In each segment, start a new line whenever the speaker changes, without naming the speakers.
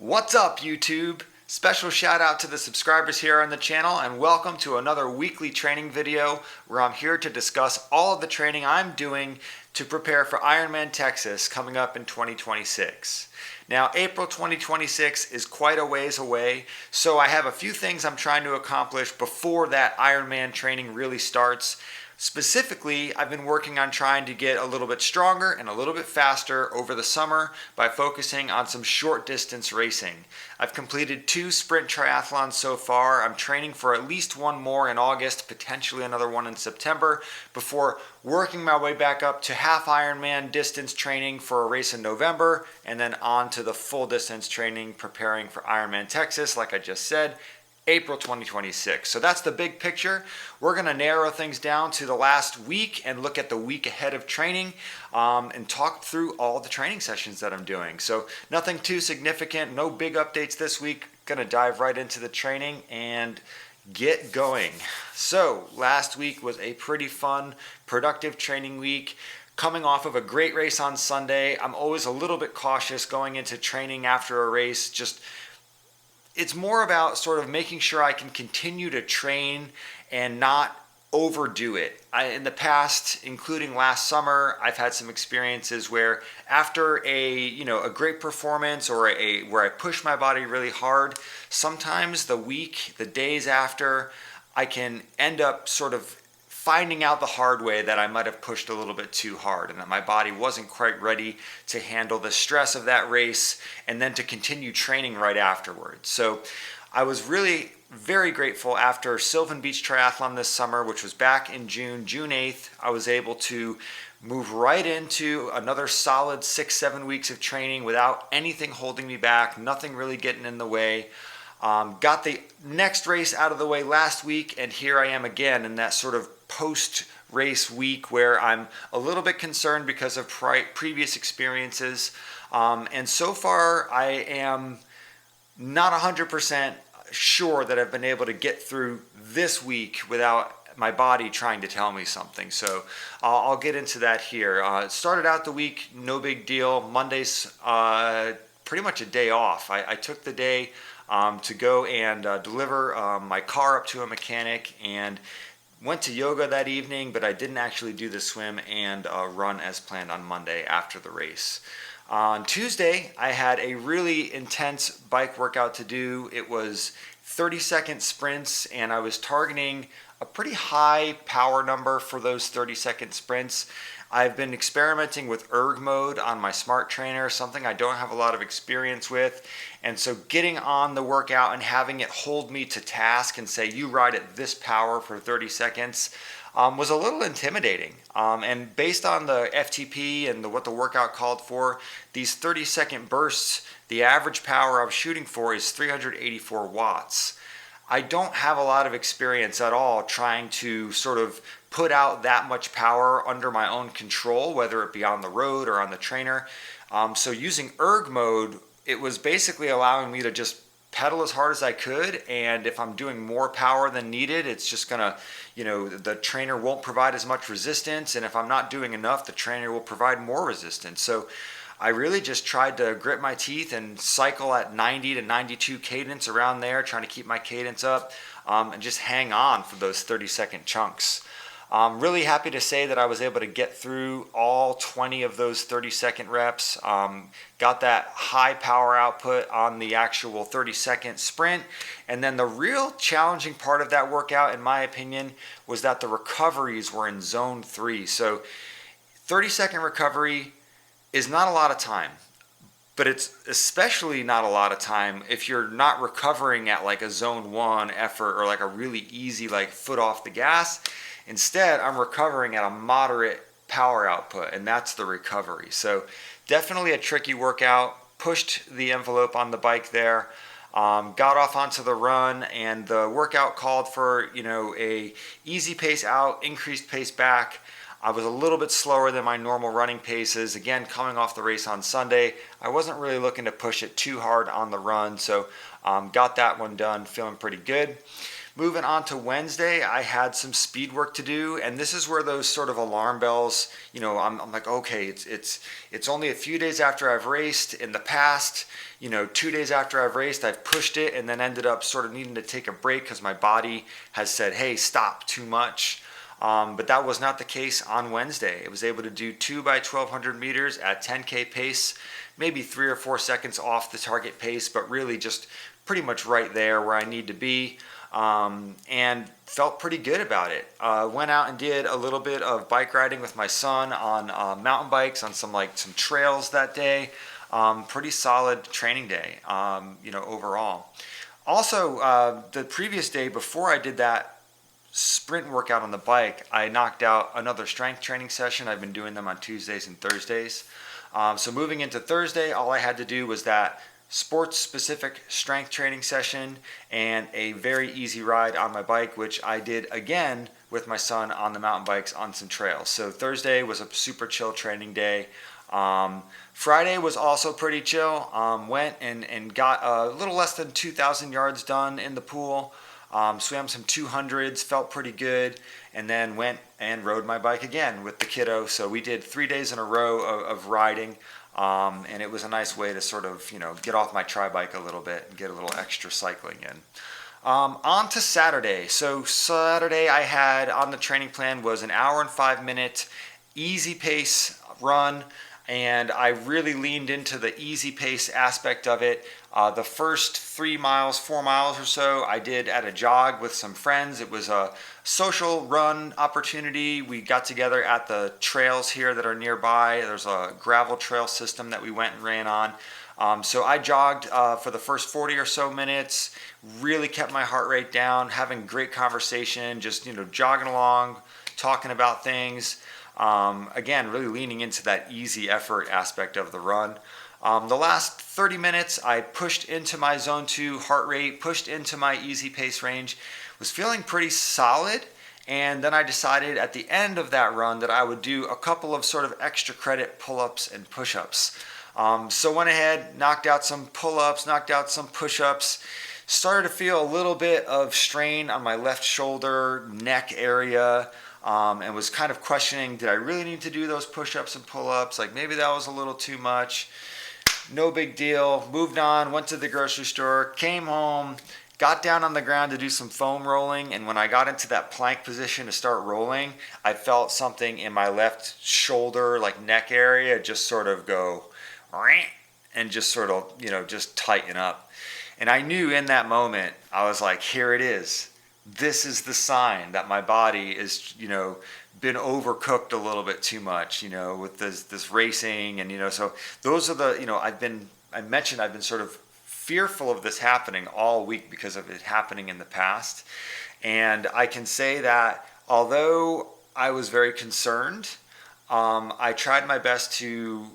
What's up, YouTube? Special shout out to the subscribers here on the channel and welcome to another weekly training video where I'm here to discuss all of the training I'm doing to prepare for Ironman Texas coming up in 2026. Now, April 2026 is quite a ways away, so I have a few things I'm trying to accomplish before that Ironman training really starts. Specifically, I've been working on trying to get a little bit stronger and a little bit faster over the summer by focusing on some short distance racing. I've completed 2 sprint triathlons so far. I'm training for at least one more in August, potentially another one in September, before working my way back up to half Ironman distance training for a race in November, and then on to the full distance training preparing for Ironman Texas, like I just said, April 2026. So that's the big picture. We're going to narrow things down to the last week and look at the week ahead of training and talk through all the training sessions that I'm doing. So nothing too significant, no big updates this week. Going to dive right into the training and get going. So last week was a pretty fun, productive training week. Coming off of a great race on Sunday, I'm always a little bit cautious going into training after a race. It's more about sort of making sure I can continue to train and not overdo it. In the past, including last summer, I've had some experiences where after a great performance or where I push my body really hard, sometimes the days after, I can end up sort of finding out the hard way that I might have pushed a little bit too hard and that my body wasn't quite ready to handle the stress of that race and then to continue training right afterwards. So I was really very grateful after Sylvan Beach Triathlon this summer, which was back in June 8th. I was able to move right into another solid 6-7 weeks of training without anything holding me back, nothing really getting in the way. Got the next race out of the way last week, and here I am again in that sort of post-race week where I'm a little bit concerned because of previous experiences. And so far, I am not 100% sure that I've been able to get through this week without my body trying to tell me something. So I'll get into that here. It started out the week, no big deal. Monday's pretty much a day off. I took the day to go and deliver my car up to a mechanic and went to yoga that evening, but I didn't actually do the swim and run as planned on Monday after the race. On Tuesday, I had a really intense bike workout to do. It was 30-second sprints, and I was targeting a pretty high power number for those 30-second sprints. I've been experimenting with erg mode on my smart trainer, something I don't have a lot of experience with. And so getting on the workout and having it hold me to task and say, you ride at this power for 30 seconds was a little intimidating. And based on the FTP and what the workout called for, these 30-second bursts, the average power I was shooting for is 384 watts. I don't have a lot of experience at all trying to sort of put out that much power under my own control, whether it be on the road or on the trainer. So using erg mode, it was basically allowing me to just pedal as hard as I could, and if I'm doing more power than needed, it's just gonna, the trainer won't provide as much resistance, and if I'm not doing enough, the trainer will provide more resistance. So I really just tried to grit my teeth and cycle at 90 to 92 cadence around there, trying to keep my cadence up and just hang on for those 30-second chunks. I'm really happy to say that I was able to get through all 20 of those 30-second reps. Got that high power output on the actual 30-second sprint. And then the real challenging part of that workout, in my opinion, was that the recoveries were in zone 3. So 30-second recovery is not a lot of time, but it's especially not a lot of time if you're not recovering at like a zone 1 effort or like a really easy like foot off the gas. Instead, I'm recovering at a moderate power output, and that's the recovery. So definitely a tricky workout. Pushed the envelope on the bike there, got off onto the run, and the workout called for a easy pace out, increased pace back. I was a little bit slower than my normal running paces. Again, coming off the race on Sunday, I wasn't really looking to push it too hard on the run, so got that one done, feeling pretty good. Moving on to Wednesday, I had some speed work to do, and this is where those sort of alarm bells, I'm like, okay, it's only a few days after I've raced. In the past, 2 days after I've raced, I've pushed it and then ended up sort of needing to take a break because my body has said, hey, stop, too much. But that was not the case on Wednesday. It was able to do 2 by 1200 meters at 10K pace, maybe 3 or 4 seconds off the target pace, but really just pretty much right there where I need to be. And felt pretty good about it. Went out and did a little bit of bike riding with my son on mountain bikes on some trails that day. Pretty solid training day, overall. Also, the previous day before I did that sprint workout on the bike, I knocked out another strength training session. I've been doing them on Tuesdays and Thursdays. So moving into Thursday, all I had to do was that sports-specific strength training session and a very easy ride on my bike, which I did again with my son on the mountain bikes on some trails. So Thursday was a super chill training day. Friday was also pretty chill. Went and got a little less than 2,000 yards done in the pool. Swam some 200s, felt pretty good, and then went and rode my bike again with the kiddo. So we did 3 days in a row of riding. And it was a nice way to sort of, get off my tri-bike a little bit and get a little extra cycling in. On to Saturday. So Saturday I had on the training plan was an hour and 5 minute easy pace run. And I really leaned into the easy pace aspect of it. The first 3 miles, 4 miles or so, I did at a jog with some friends. It was a social run opportunity. We got together at the trails here that are nearby. There's a gravel trail system that we went and ran on. So I jogged for the first 40 or so minutes, really kept my heart rate down, having great conversation, just, jogging along, talking about things. Again, really leaning into that easy effort aspect of the run. The last 30 minutes, I pushed into my zone 2 heart rate, pushed into my easy pace range, was feeling pretty solid. And then I decided at the end of that run that I would do a couple of sort of extra credit pull-ups and push-ups. So went ahead, knocked out some pull-ups, knocked out some push-ups, started to feel a little bit of strain on my left shoulder, neck area. And was kind of questioning, did I really need to do those push-ups and pull-ups? Like maybe that was a little too much. No big deal. Moved on, went to the grocery store, came home, got down on the ground to do some foam rolling. And when I got into that plank position to start rolling, I felt something in my left shoulder, like neck area, just sort of go and just sort of, just tighten up. And I knew in that moment, I was like, here it is. This is the sign that my body is, been overcooked a little bit too much, with this racing. And, so those are the, I've been sort of fearful of this happening all week because of it happening in the past. And I can say that although I was very concerned, I tried my best to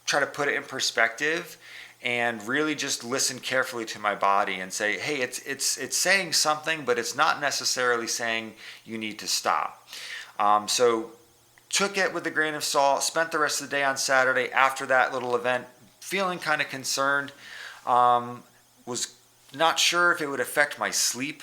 try to put it in perspective and really just listen carefully to my body and say, hey, it's saying something, but it's not necessarily saying you need to stop. So took it with a grain of salt, spent the rest of the day on Saturday after that little event feeling kind of concerned, was not sure if it would affect my sleep.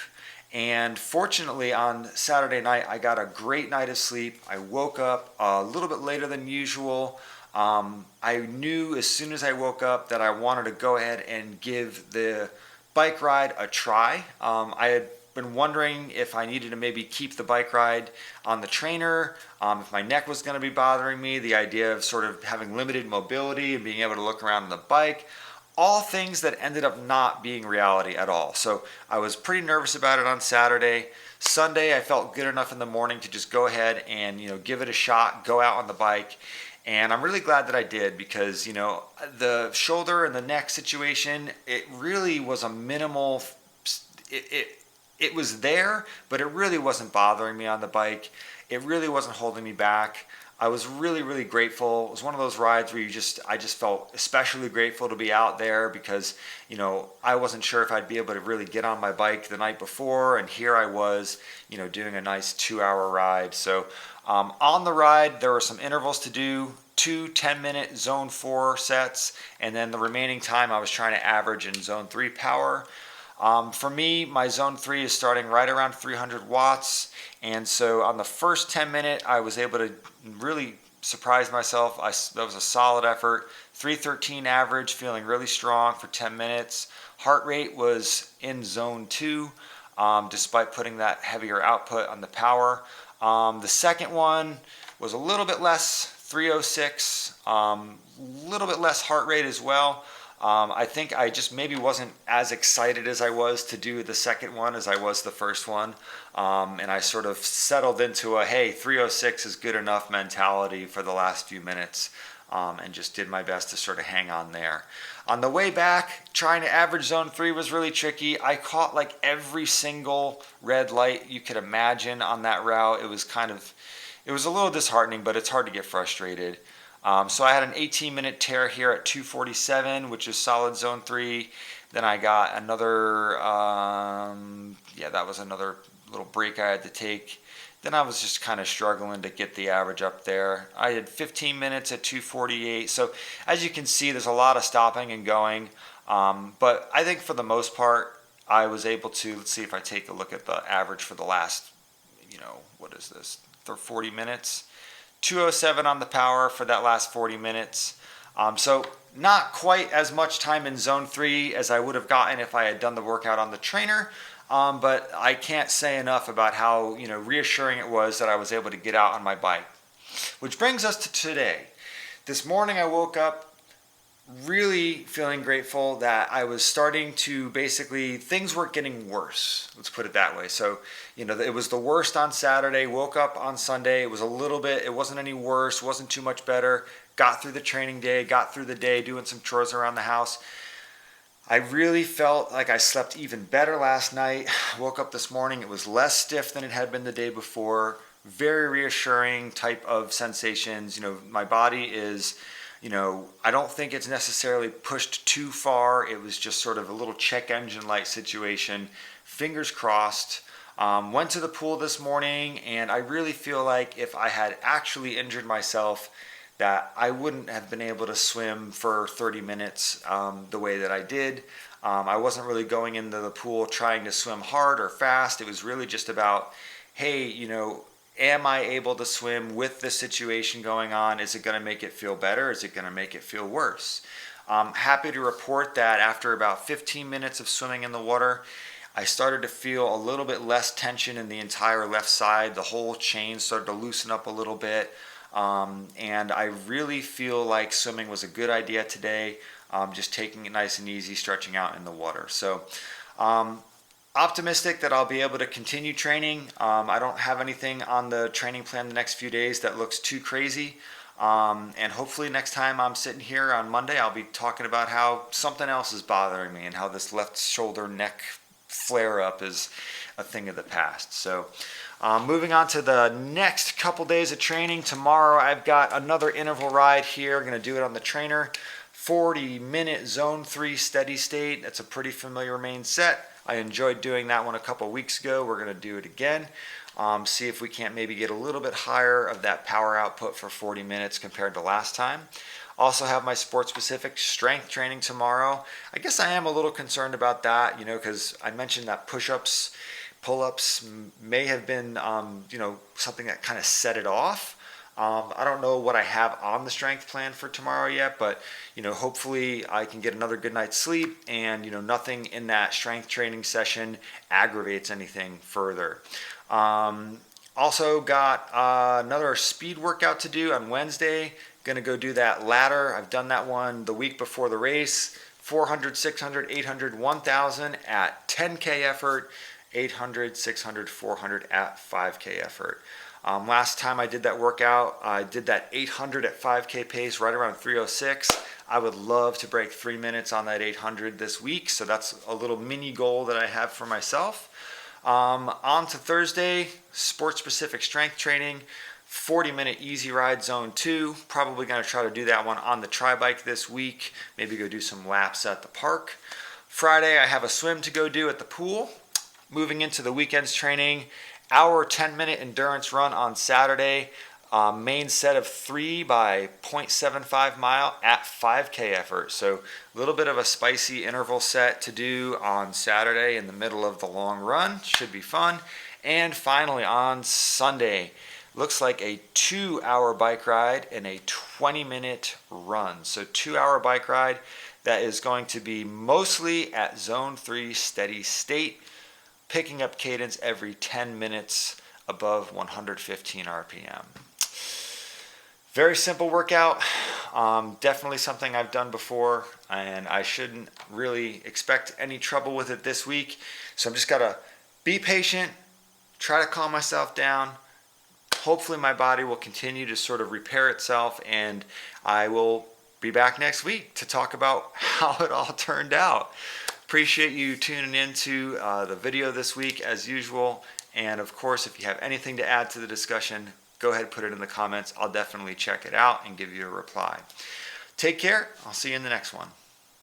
And fortunately on Saturday night, I got a great night of sleep. I woke up a little bit later than usual. I knew as soon as I woke up that I wanted to go ahead and give the bike ride a try. I had been wondering if I needed to maybe keep the bike ride on the trainer, if my neck was going to be bothering me, the idea of sort of having limited mobility and being able to look around on the bike, all things that ended up not being reality at all. So I was pretty nervous about it on Saturday. Sunday, I felt good enough in the morning to just go ahead and, give it a shot, go out on the bike. And I'm really glad that I did because, the shoulder and the neck situation, it really was a minimal, it was there, but it really wasn't bothering me on the bike. It really wasn't holding me back. I was really, really grateful. It was one of those rides where I just felt especially grateful to be out there because, I wasn't sure if I'd be able to really get on my bike the night before. And here I was, doing a nice 2-hour ride. So on the ride, there were some intervals to do, 2 10-minute zone 4 sets. And then the remaining time I was trying to average in zone 3 power. For me, my zone 3 is starting right around 300 watts. And so on the first 10 minute, I was able to really surprise myself. That was a solid effort. 313 average, feeling really strong for 10 minutes. Heart rate was in zone 2, despite putting that heavier output on the power. The second one was a little bit less, 306, a little bit less heart rate as well. I think I just maybe wasn't as excited as I was to do the second one as I was the first one. And I sort of settled into a, hey, 306 is good enough mentality for the last few minutes, and just did my best to sort of hang on there. On the way back, trying to average zone 3 was really tricky. I caught like every single red light you could imagine on that route. It was a little disheartening, but it's hard to get frustrated. So I had an 18-minute tear here at 247, which is solid zone 3. Then I got another, that was another little break I had to take. Then I was just kind of struggling to get the average up there. I had 15 minutes at 248. So as you can see, there's a lot of stopping and going. But I think for the most part, I was able to, let's see if I take a look at the average for the last, what is this, 40 minutes. 207 on the power for that last 40 minutes. So not quite as much time in zone 3 as I would have gotten if I had done the workout on the trainer. But I can't say enough about how reassuring it was that I was able to get out on my bike. Which brings us to today. This morning I woke up really feeling grateful that I was starting to things weren't getting worse. Let's put it that way. So, it was the worst on Saturday, woke up on Sunday. It wasn't any worse, wasn't too much better. Got through the training day, got through the day doing some chores around the house. I really felt like I slept even better last night. Woke up this morning, it was less stiff than it had been the day before. Very reassuring type of sensations. My body is, I don't think it's necessarily pushed too far. It was just sort of a little check engine light situation. Fingers crossed. Went to the pool this morning, and I really feel like if I had actually injured myself, that I wouldn't have been able to swim for 30 minutes the way that I did. I wasn't really going into the pool trying to swim hard or fast. It was really just about, hey, am I able to swim with the situation going on? Is it going to make it feel better? Is it going to make it feel worse? I'm happy to report that after about 15 minutes of swimming in the water, I started to feel a little bit less tension in the entire left side. The whole chain started to loosen up a little bit. And I really feel like swimming was a good idea today. Just taking it nice and easy, stretching out in the water. So optimistic that I'll be able to continue training. I don't have anything on the training plan the next few days that looks too crazy. And hopefully next time I'm sitting here on Monday, I'll be talking about how something else is bothering me and how this left shoulder neck flare up is a thing of the past. So moving on to the next couple days of training. Tomorrow I've got another interval ride here. I'm going to do it on the trainer. 40-minute zone 3 steady state. That's a pretty familiar main set. I enjoyed doing that one a couple weeks ago. We're going to do it again. See if we can't maybe get a little bit higher of that power output for 40 minutes compared to last time. Also have my sport-specific strength training tomorrow. I guess I am a little concerned about that, because I mentioned that push-ups, pull-ups may have been, something that kind of set it off. I don't know what I have on the strength plan for tomorrow yet, but hopefully I can get another good night's sleep and nothing in that strength training session aggravates anything further. Also got another speed workout to do on Wednesday. Gonna go do that ladder. I've done that one the week before the race. 400, 600, 800, 1000 at 10K effort, 800, 600, 400 at 5K effort. Last time I did that workout, I did that 800 at 5K pace right around 306. I would love to break 3 minutes on that 800 this week, so that's a little mini goal that I have for myself. On to Thursday, sport-specific strength training, 40-minute easy ride zone 2. Probably going to try to do that one on the tri-bike this week. Maybe go do some laps at the park. Friday, I have a swim to go do at the pool. Moving into the weekend's training, hour 10-minute endurance run on Saturday. main set of 3 by 0.75 mile at 5K effort. So a little bit of a spicy interval set to do on Saturday in the middle of the long run. Should be fun. And finally on Sunday, looks like a 2-hour bike ride and a 20-minute run. So 2-hour bike ride that is going to be mostly at zone 3 steady state, picking up cadence every 10 minutes above 115 RPM. Very simple workout, definitely something I've done before, and I shouldn't really expect any trouble with it this week. So I'm just gotta be patient, try to calm myself down. Hopefully my body will continue to sort of repair itself, and I will be back next week to talk about how it all turned out. Appreciate you tuning into the video this week as usual. And of course, if you have anything to add to the discussion, go ahead and put it in the comments. I'll definitely check it out and give you a reply. Take care. I'll see you in the next one.